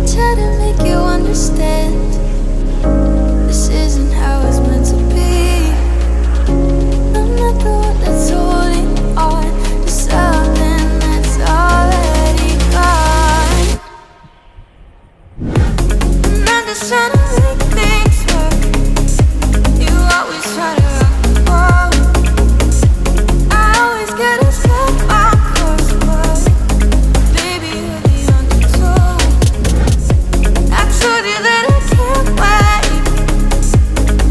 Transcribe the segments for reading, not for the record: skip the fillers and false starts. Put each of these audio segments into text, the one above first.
try to make you understand. This isn't how it's meant to be. I'm not the one that's holding on to something that's already gone. And I'm just trying to make things work. You always try to rock the boat. I always get us back on course, but baby, you're the undertow. I told you that I can't wait,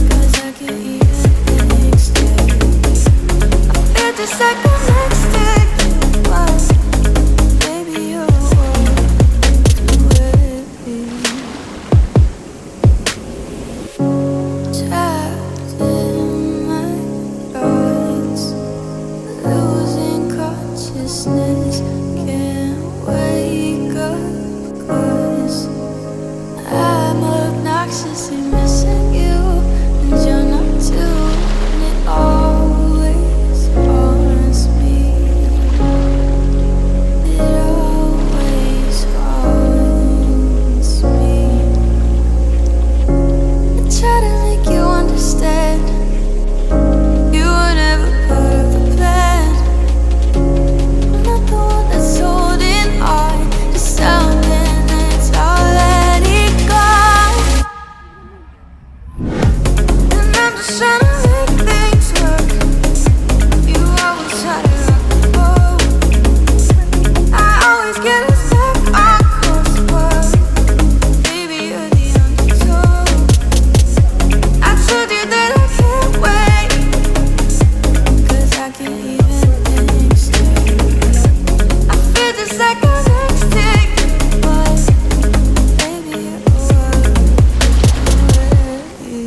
'cause I can't even extend. I feel just like the next day was. Baby, you're with me. Trapped in my thoughts, losing consciousness. Can't wake up 'cause I'm obnoxiously missing you, and you're not too. And it always haunts me. It always haunts me. I try to make you understand. You were never part of the plan. I'm not the one that's holding on to something that's already gone. And I'm just trying to make things work. You always try to rock the boat. I always get us back on course, but baby, you're the undertow. I told you that I can't wait, 'cause I can't even extend. I feel just like our next day was. Baby, you're with me.